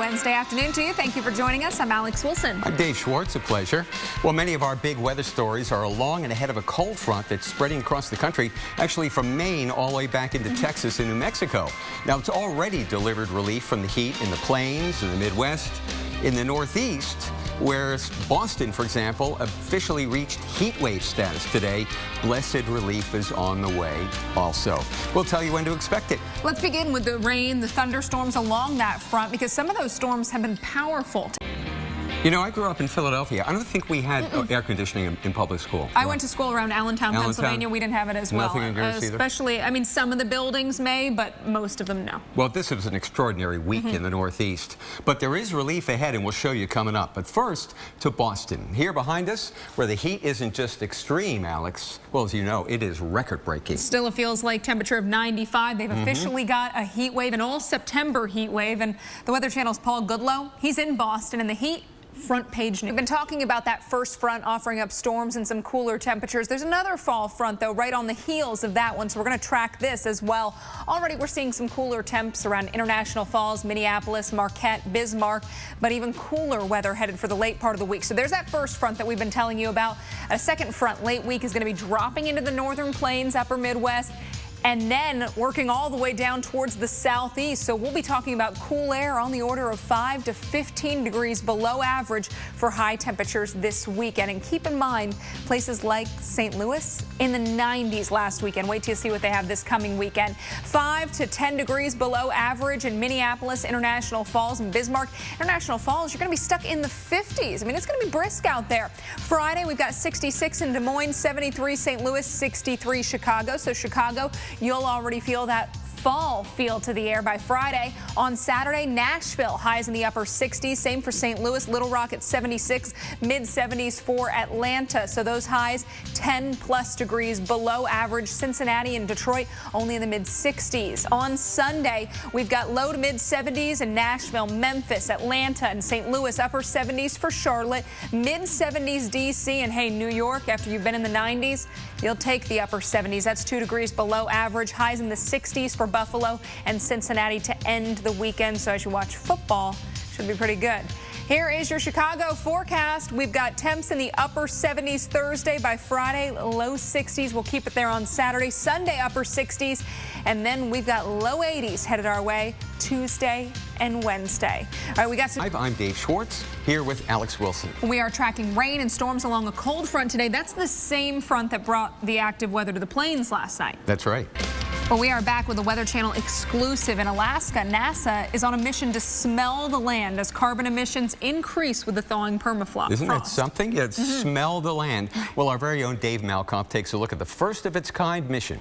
Wednesday afternoon to you. Thank you for joining us. I'm Alex Wilson. I'm Dave Schwartz. A pleasure. Well, many of our big weather stories are along and ahead of a cold front that's spreading across the country, actually from Maine all the way back into Texas and New Mexico. Now, it's already delivered relief from the heat in the plains, in the Midwest, in the Northeast, whereas Boston, for example, officially reached heat wave status today. Blessed relief is on the way also. We'll tell you when to expect it. Let's begin with the rain, the thunderstorms along that front, because some of those storms have been powerful. You know, I grew up in Philadelphia. I don't think we had air conditioning in public school. I went to school around Allentown, Pennsylvania. We didn't have it as well. Nothing in yours either? Especially, I mean, some of the buildings may, but most of them no. Well, this was an extraordinary week in the Northeast. But there is relief ahead, and we'll show you coming up. But first, to Boston. Here behind us, where the heat isn't just extreme, Alex. Well, as you know, it is record-breaking. Still, it feels like temperature of 95. They've officially got a heat wave, an all-September heat wave. And the Weather Channel's Paul Goodlow, he's in Boston, and the heat front page news. We've been talking about that first front offering up storms and some cooler temperatures. There's another fall front, though, right on the heels of that one, so we're going to track this as well. Already we're seeing some cooler temps around International Falls, Minneapolis, Marquette, Bismarck, but even cooler weather headed for the late part of the week. So there's that first front that we've been telling you about. A second front late week is going to be dropping into the northern plains, upper Midwest, and then working all the way down towards the southeast. So we'll be talking about cool air on the order of 5 to 15 degrees below average for high temperatures this weekend. And keep in mind, places like St. Louis in the 90s last weekend. Wait till you see what they have this coming weekend. 5 to 10 degrees below average in Minneapolis, International Falls, and Bismarck. International Falls, you're going to be stuck in the 50s. I mean, it's going to be brisk out there. Friday, we've got 66 in Des Moines, 73 St. Louis, 63 Chicago. So Chicago, you'll already feel that fall feel to the air by Friday. On Saturday, Nashville, highs in the upper 60s. Same for St. Louis, Little Rock at 76, mid-70s for Atlanta. So those highs 10+ degrees below average. Cincinnati and Detroit only in the mid-60s. On Sunday, we've got low to mid-70s in Nashville, Memphis, Atlanta, and St. Louis. Upper 70s for Charlotte, mid-70s D.C. and hey, New York, after you've been in the 90s, you'll take the upper 70s. That's 2 degrees below average. Highs in the 60s for Buffalo and Cincinnati to end the weekend. So as you watch football, should be pretty good. Here is your Chicago forecast. We've got temps in the upper 70s Thursday. By Friday, low 60s. We'll keep it there on Saturday. Sunday, upper 60s. And then we've got low 80s headed our way Tuesday and Wednesday. All right, we got some. I'm Dave Schwartz, here with Alex Wilson. We are tracking rain and storms along a cold front today. That's the same front that brought the active weather to the plains last night. That's right. Well, we are back with a Weather Channel exclusive in Alaska. NASA is on a mission to smell the land as carbon emissions increase with the thawing permafrost. Isn't that something? Yeah, smell the land. Well, our very own Dave Malkoff takes a look at the first of its kind mission.